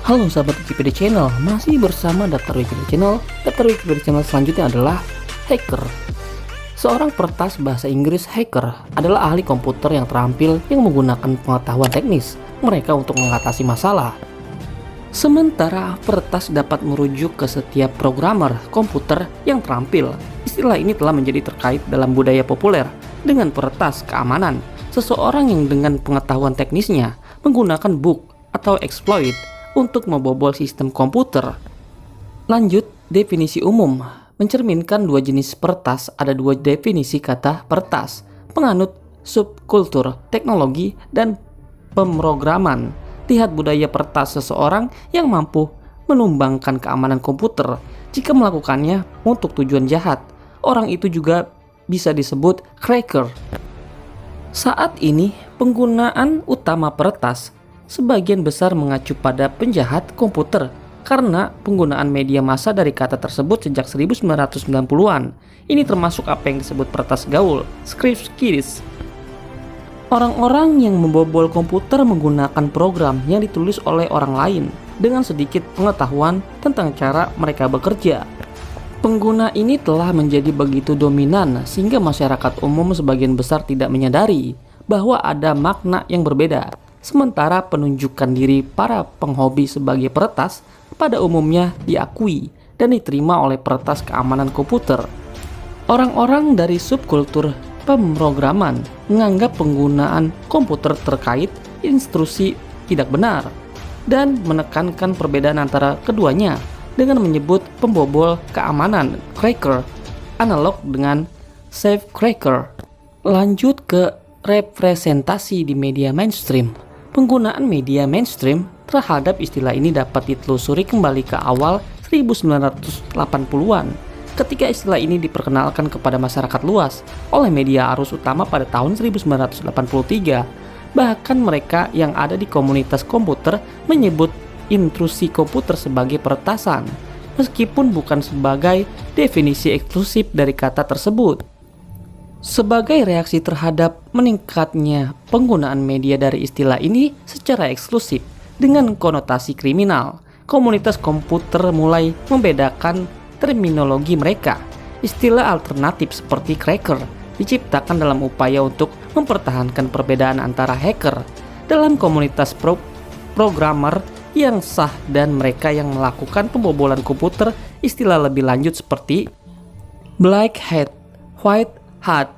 Halo sahabat Wikipedia Channel, masih bersama Daftar Wikipedia Channel. Daftar Wikipedia Channel selanjutnya adalah hacker. Seorang peretas bahasa Inggris hacker adalah ahli komputer yang terampil yang menggunakan pengetahuan teknis mereka untuk mengatasi masalah. Sementara peretas dapat merujuk ke setiap programmer komputer yang terampil. Istilah ini telah menjadi terkait dalam budaya populer dengan peretas keamanan, seseorang yang dengan pengetahuan teknisnya menggunakan bug atau exploit untuk membobol sistem komputer. Lanjut, definisi umum mencerminkan dua jenis peretas. Ada dua definisi kata peretas: penganut subkultur teknologi dan pemrograman. Lihat budaya peretas seseorang yang mampu menumbangkan keamanan komputer jika melakukannya untuk tujuan jahat. Orang itu juga bisa disebut cracker. Saat ini, penggunaan utama peretas sebagian besar mengacu pada penjahat komputer karena penggunaan media massa dari kata tersebut sejak 1990-an. Ini termasuk apa yang disebut peretas gaul, script kiddies. Orang-orang yang membobol komputer menggunakan program yang ditulis oleh orang lain dengan sedikit pengetahuan tentang cara mereka bekerja. Pengguna ini telah menjadi begitu dominan sehingga masyarakat umum sebagian besar tidak menyadari bahwa ada makna yang berbeda. Sementara penunjukan diri para penghobi sebagai peretas pada umumnya diakui dan diterima oleh peretas keamanan komputer. Orang-orang dari subkultur pemrograman menganggap penggunaan komputer terkait instruksi tidak benar dan menekankan perbedaan antara keduanya dengan menyebut pembobol keamanan cracker analog dengan safecracker. Lanjut ke representasi di media mainstream. Penggunaan media mainstream terhadap istilah ini dapat ditelusuri kembali ke awal 1980-an ketika istilah ini diperkenalkan kepada masyarakat luas oleh media arus utama pada tahun 1983. Bahkan mereka yang ada di komunitas komputer menyebut intrusi komputer sebagai peretasan, meskipun bukan sebagai definisi eksklusif dari kata tersebut. Sebagai reaksi terhadap meningkatnya penggunaan media dari istilah ini secara eksklusif dengan konotasi kriminal, komunitas komputer mulai membedakan terminologi mereka. Istilah alternatif seperti cracker diciptakan dalam upaya untuk mempertahankan perbedaan antara hacker dalam komunitas programmer yang sah dan mereka yang melakukan pembobolan komputer. Istilah lebih lanjut seperti black hat, white hat,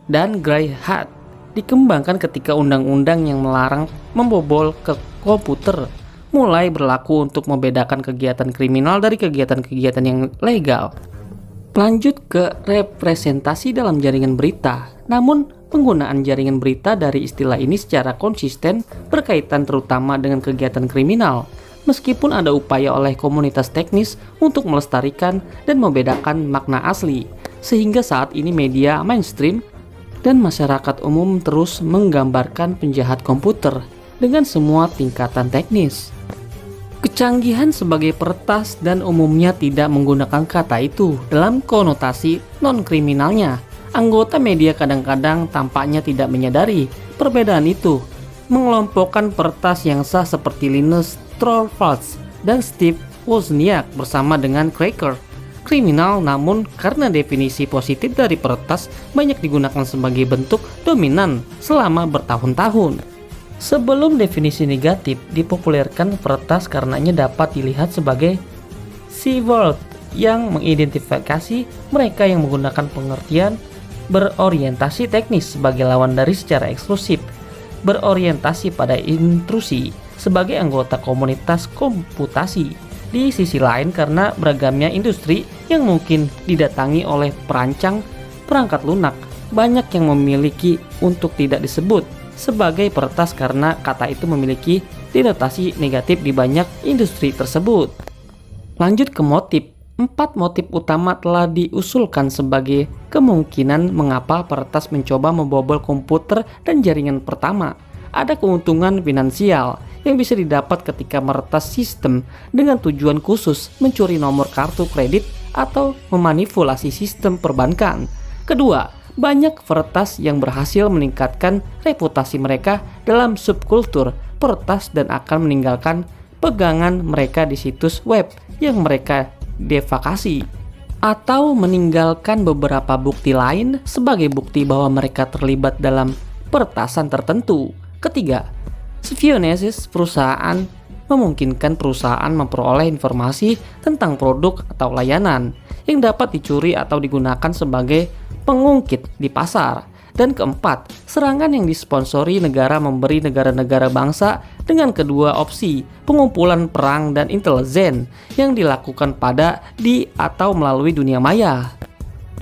dan grey hat dikembangkan ketika undang-undang yang melarang membobol ke komputer mulai berlaku untuk membedakan kegiatan kriminal dari kegiatan-kegiatan yang legal. Lanjut ke representasi dalam jaringan berita. Namun, penggunaan jaringan berita dari istilah ini secara konsisten berkaitan terutama dengan kegiatan kriminal, meskipun ada upaya oleh komunitas teknis untuk melestarikan dan membedakan makna asli, sehingga saat ini media mainstream dan masyarakat umum terus menggambarkan penjahat komputer dengan semua tingkatan teknis. Kecanggihan sebagai peretas dan umumnya tidak menggunakan kata itu dalam konotasi non-kriminalnya. Anggota media kadang-kadang tampaknya tidak menyadari perbedaan itu. Mengelompokkan peretas yang sah seperti Linus Torvalds dan Steve Wozniak bersama dengan cracker kriminal, namun karena definisi positif dari peretas banyak digunakan sebagai bentuk dominan selama bertahun-tahun. Sebelum definisi negatif dipopulerkan, peretas karenanya dapat dilihat sebagai keyword yang mengidentifikasi mereka yang menggunakan pengertian berorientasi teknis sebagai lawan dari secara eksklusif berorientasi pada intrusi sebagai anggota komunitas komputasi. Di sisi lain, karena beragamnya industri yang mungkin didatangi oleh perancang perangkat lunak, banyak yang memiliki untuk tidak disebut sebagai peretas karena kata itu memiliki denotasi negatif di banyak industri tersebut. Lanjut ke motif. 4 motif utama telah diusulkan sebagai kemungkinan mengapa peretas mencoba membobol komputer dan jaringan. Pertama, ada keuntungan finansial yang bisa didapat ketika meretas sistem dengan tujuan khusus mencuri nomor kartu kredit atau memanipulasi sistem perbankan. Kedua, banyak peretas yang berhasil meningkatkan reputasi mereka dalam subkultur peretas dan akan meninggalkan pegangan mereka di situs web yang mereka devakasi, atau meninggalkan beberapa bukti lain sebagai bukti bahwa mereka terlibat dalam peretasan tertentu. Ketiga, spionage perusahaan memungkinkan perusahaan memperoleh informasi tentang produk atau layanan yang dapat dicuri atau digunakan sebagai pengungkit di pasar. Dan keempat, serangan yang disponsori negara memberi negara-negara bangsa dengan kedua opsi pengumpulan perang dan intelijen yang dilakukan pada, di, atau melalui dunia maya.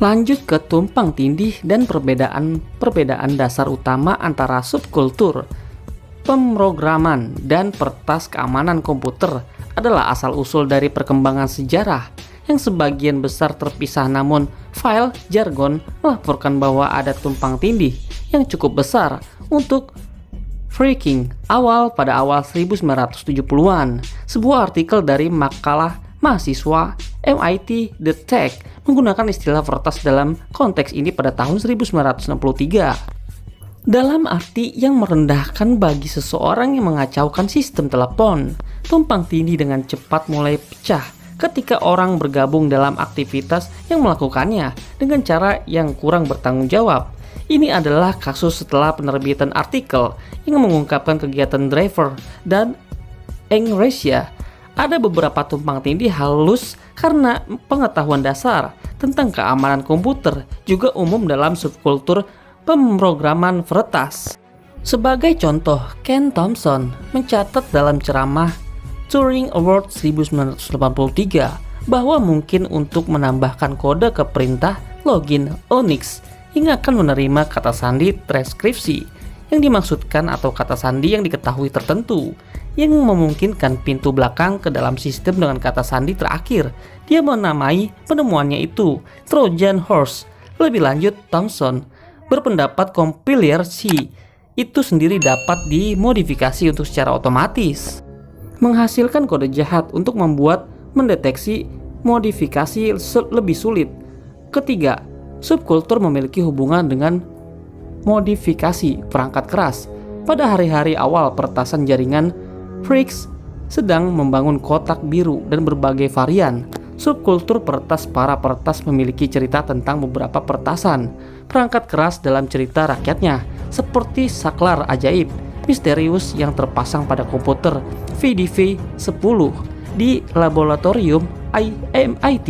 Lanjut ke tumpang tindih dan perbedaan dasar utama antara subkultur pemrograman dan peretas keamanan komputer adalah asal-usul dari perkembangan sejarah yang sebagian besar terpisah, namun file jargon melaporkan bahwa ada tumpang tindih yang cukup besar untuk phreaking pada awal 1970-an. Sebuah artikel dari makalah mahasiswa MIT The Tech menggunakan istilah peretas dalam konteks ini pada tahun 1963. Dalam arti yang merendahkan bagi seseorang yang mengacaukan sistem telepon. Tumpang tindih dengan cepat mulai pecah ketika orang bergabung dalam aktivitas yang melakukannya dengan cara yang kurang bertanggung jawab. Ini adalah kasus setelah penerbitan artikel yang mengungkapkan kegiatan Driver dan Engresya. Ada beberapa tumpang tindih halus karena pengetahuan dasar tentang keamanan komputer juga umum dalam subkultur pemrograman peretas. Sebagai contoh, Ken Thompson mencatat dalam ceramah Turing Award 1983 bahwa mungkin untuk menambahkan kode ke perintah login Unix yang akan menerima kata sandi transkripsi yang dimaksudkan atau kata sandi yang diketahui tertentu yang memungkinkan pintu belakang ke dalam sistem dengan kata sandi terakhir. Dia menamai penemuannya itu Trojan Horse. Lebih lanjut, Thompson berpendapat compiler C itu sendiri dapat dimodifikasi untuk secara otomatis menghasilkan kode jahat untuk membuat mendeteksi modifikasi lebih sulit. Ketiga, subkultur memiliki hubungan dengan modifikasi perangkat keras. Pada hari-hari awal peretasan jaringan, Phreaks sedang membangun kotak biru dan berbagai varian. Subkultur peretas para peretas memiliki cerita tentang beberapa peretasan perangkat keras dalam cerita rakyatnya, seperti saklar ajaib misterius yang terpasang pada komputer VDV-10 di laboratorium MIT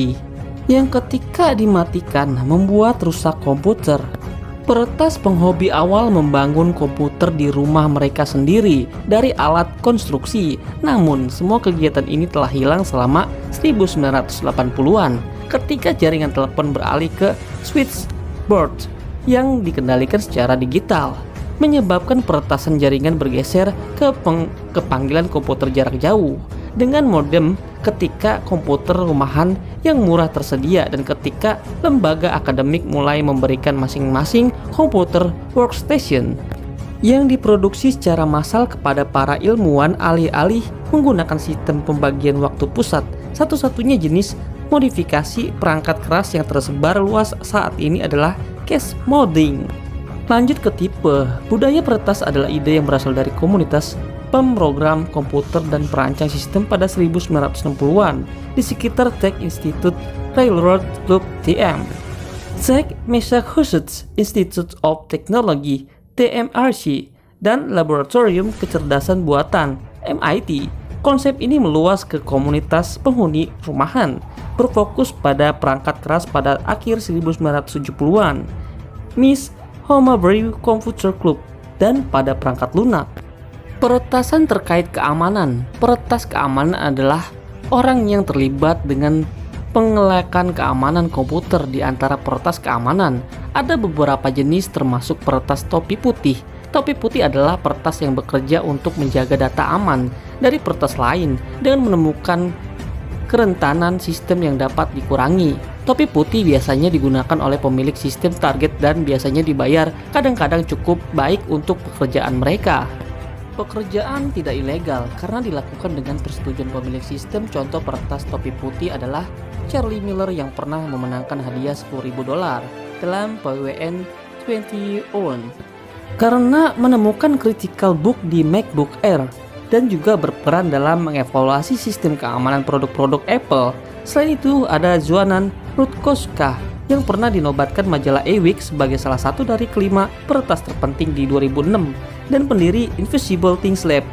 yang ketika dimatikan membuat rusak komputer. Peretas penghobi awal membangun komputer di rumah mereka sendiri dari alat konstruksi, namun semua kegiatan ini telah hilang selama 1980-an ketika jaringan telepon beralih ke switchboard yang dikendalikan secara digital, menyebabkan peretasan jaringan bergeser ke panggilan komputer jarak jauh dengan modem ketika komputer rumahan yang murah tersedia dan ketika lembaga akademik mulai memberikan masing-masing komputer workstation yang diproduksi secara massal kepada para ilmuwan alih-alih menggunakan sistem pembagian waktu pusat. Satu-satunya jenis modifikasi perangkat keras yang tersebar luas saat ini adalah cache modding. Lanjut ke tipe. Budaya peretas adalah ide yang berasal dari komunitas pemrogram komputer dan perancang sistem pada 1960-an di sekitar Tech Institute Railroad Club TM, Tech Massachusetts Institute of Technology TMRC, dan Laboratorium Kecerdasan Buatan MIT. Konsep ini meluas ke komunitas penghuni rumahan, berfokus pada perangkat keras pada akhir 1970-an, Miss Homebrew Computer Club, dan pada perangkat lunak. Peretasan terkait keamanan. Peretas keamanan adalah orang yang terlibat dengan pengelekan keamanan komputer. Di antara peretas keamanan, ada beberapa jenis termasuk peretas topi putih. Topi putih adalah peretas yang bekerja untuk menjaga data aman dari peretas lain dengan menemukan kerentanan sistem yang dapat dikurangi. Topi putih biasanya digunakan oleh pemilik sistem target dan biasanya dibayar kadang-kadang cukup baik untuk pekerjaan mereka. Pekerjaan tidak ilegal karena dilakukan dengan persetujuan pemilik sistem. Contoh peretas topi putih adalah Charlie Miller yang pernah memenangkan hadiah $10.000 dalam PWN 2001 karena menemukan critical bug di MacBook Air. dan juga berperan dalam mengevaluasi sistem keamanan produk-produk Apple. Selain itu, ada Joanna Rutkowska yang pernah dinobatkan majalah E-Week sebagai salah satu dari kelima peretas terpenting di 2006 dan pendiri Invisible Things Lab.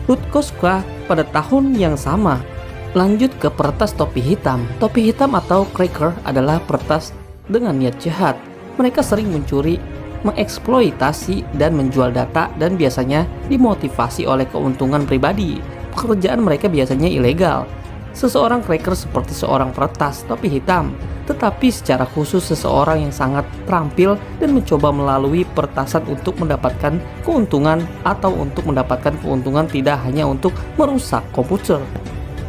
Rutkowska pada tahun yang sama. Lanjut ke peretas topi hitam. Topi hitam atau cracker adalah peretas dengan niat jahat. Mereka sering mencuri, mengeksploitasi, dan menjual data dan biasanya dimotivasi oleh keuntungan pribadi. Pekerjaan mereka biasanya ilegal. Seseorang cracker seperti seorang peretas topi hitam, tetapi secara khusus seseorang yang sangat terampil dan mencoba melalui peretasan untuk mendapatkan keuntungan atau untuk mendapatkan keuntungan tidak hanya untuk merusak komputer.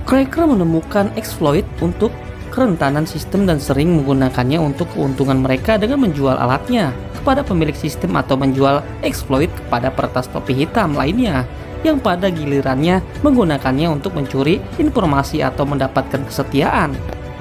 Cracker menemukan exploit untuk kerentanan sistem dan sering menggunakannya untuk keuntungan mereka dengan menjual alatnya kepada pemilik sistem atau menjual exploit kepada peretas topi hitam lainnya yang pada gilirannya menggunakannya untuk mencuri informasi atau mendapatkan kesetiaan.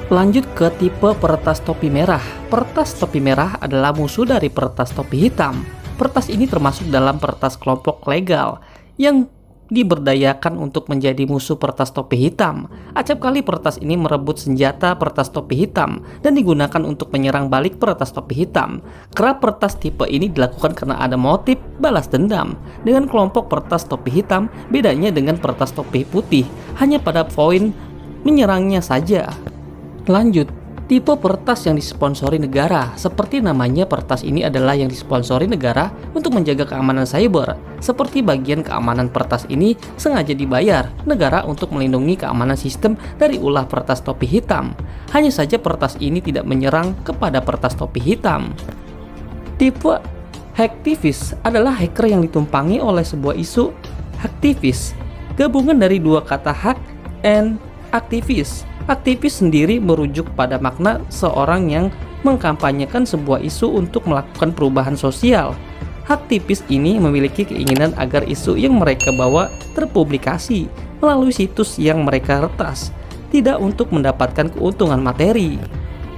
Lanjut ke tipe peretas topi merah. Peretas topi merah adalah musuh dari peretas topi hitam. Peretas ini termasuk dalam peretas kelompok legal yang diberdayakan untuk menjadi musuh peretas topi hitam. Acap kali peretas ini merebut senjata peretas topi hitam dan digunakan untuk menyerang balik peretas topi hitam. Kerap peretas tipe ini dilakukan karena ada motif balas dendam. Dengan kelompok peretas topi hitam, bedanya dengan peretas topi putih hanya pada poin menyerangnya saja. Lanjut, tipe peretas yang disponsori negara. Seperti namanya, peretas ini adalah yang disponsori negara untuk menjaga keamanan cyber. Seperti bagian keamanan, peretas ini sengaja dibayar negara untuk melindungi keamanan sistem dari ulah peretas topi hitam. Hanya saja peretas ini tidak menyerang kepada peretas topi hitam. Tipe hacktivist adalah hacker yang ditumpangi oleh sebuah isu hacktivist, gabungan dari dua kata hack and aktivis. Aktivis sendiri merujuk pada makna seorang yang mengkampanyekan sebuah isu untuk melakukan perubahan sosial. Aktivis ini memiliki keinginan agar isu yang mereka bawa terpublikasi melalui situs yang mereka retas, tidak untuk mendapatkan keuntungan materi.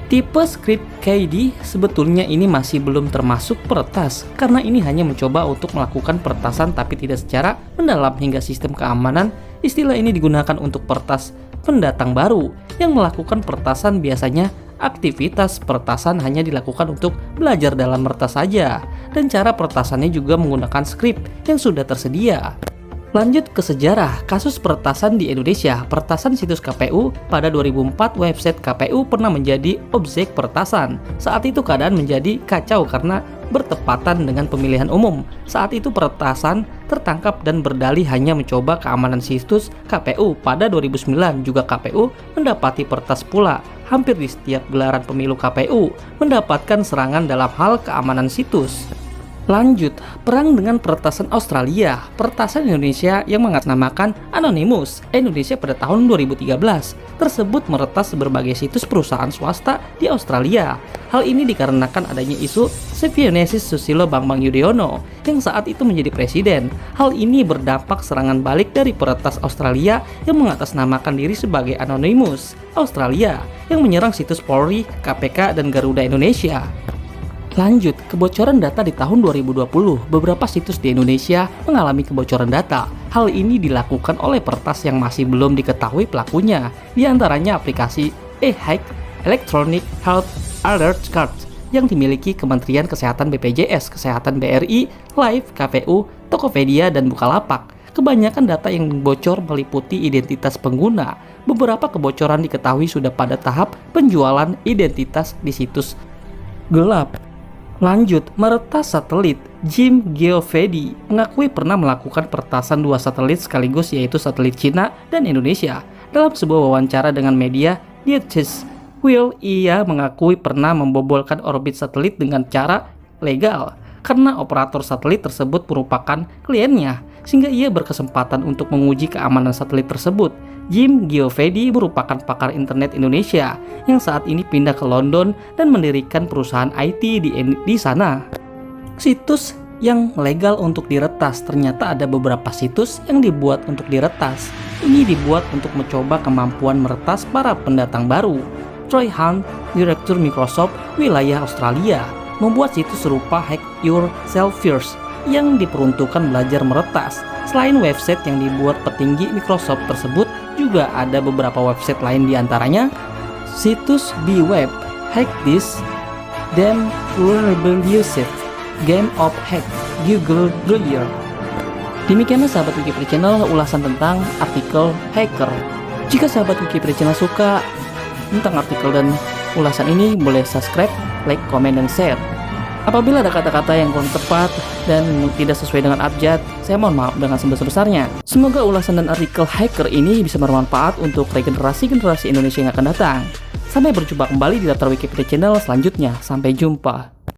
Tipe script KD sebetulnya ini masih belum termasuk peretas karena ini hanya mencoba untuk melakukan peretasan tapi tidak secara mendalam hingga sistem keamanan. Istilah ini digunakan untuk peretas pendatang baru yang melakukan peretasan. Biasanya aktivitas peretasan hanya dilakukan untuk belajar dalam meretas saja dan cara peretasannya juga menggunakan skrip yang sudah tersedia. Lanjut ke sejarah kasus peretasan di Indonesia. Peretasan situs KPU pada 2004, website KPU pernah menjadi objek peretasan. Saat itu keadaan menjadi kacau karena bertepatan dengan pemilihan umum. Saat itu peretasan tertangkap dan berdalih hanya mencoba keamanan situs KPU. Pada 2009 juga KPU mendapati peretas pula. Hampir di setiap gelaran pemilu KPU mendapatkan serangan dalam hal keamanan situs. Lanjut, perang dengan peretasan Australia. Peretasan Indonesia yang mengatasnamakan Anonymous Indonesia pada tahun 2013 tersebut meretas berbagai situs perusahaan swasta di Australia. Hal ini dikarenakan adanya isu Sevionesis Susilo Bambang Yudhoyono yang saat itu menjadi presiden. Hal ini berdampak serangan balik dari peretas Australia yang mengatasnamakan diri sebagai Anonymous Australia yang menyerang situs Polri, KPK, dan Garuda Indonesia. Lanjut, kebocoran data di tahun 2020. Beberapa situs di Indonesia mengalami kebocoran data. Hal ini dilakukan oleh peretas yang masih belum diketahui pelakunya. Di antaranya aplikasi eHealth Electronic Health Alert Card yang dimiliki Kementerian Kesehatan BPJS, Kesehatan BRI, Live, KPU, Tokopedia, dan Bukalapak. Kebanyakan data yang bocor meliputi identitas pengguna. Beberapa kebocoran diketahui sudah pada tahap penjualan identitas di situs gelap. Lanjut, meretas satelit. Jim Geovedi mengakui pernah melakukan peretasan dua satelit sekaligus, yaitu satelit Cina dan Indonesia. Dalam sebuah wawancara dengan media Dietches Will, ia mengakui pernah membobolkan orbit satelit dengan cara legal karena operator satelit tersebut merupakan kliennya, sehingga ia berkesempatan untuk menguji keamanan satelit tersebut. Jim Geovedi merupakan pakar internet Indonesia yang saat ini pindah ke London dan mendirikan perusahaan IT di sana. Situs yang legal untuk diretas. Ternyata ada beberapa situs yang dibuat untuk diretas. Ini dibuat untuk mencoba kemampuan meretas para pendatang baru. Troy Hunt, Direktur Microsoft wilayah Australia, membuat situs serupa Hack Yourself First yang diperuntukkan belajar meretas. Selain website yang dibuat petinggi Microsoft tersebut, juga ada beberapa website lain diantaranya situs bweb, Hackdisk, dan Rebellious, Game of Hack, Google Lawyer. Demikianlah sahabat Wikipedia Channel ulasan tentang artikel hacker. Jika sahabat Wikipedia Channel suka tentang artikel dan ulasan ini, boleh subscribe, like, komen, dan share. Apabila ada kata-kata yang kurang tepat dan tidak sesuai dengan abjad, saya mohon maaf dengan sebesar-besarnya. Semoga ulasan dan artikel hacker ini bisa bermanfaat untuk regenerasi-generasi Indonesia yang akan datang. Sampai berjumpa kembali di daftar Wikipedia Channel selanjutnya. Sampai jumpa.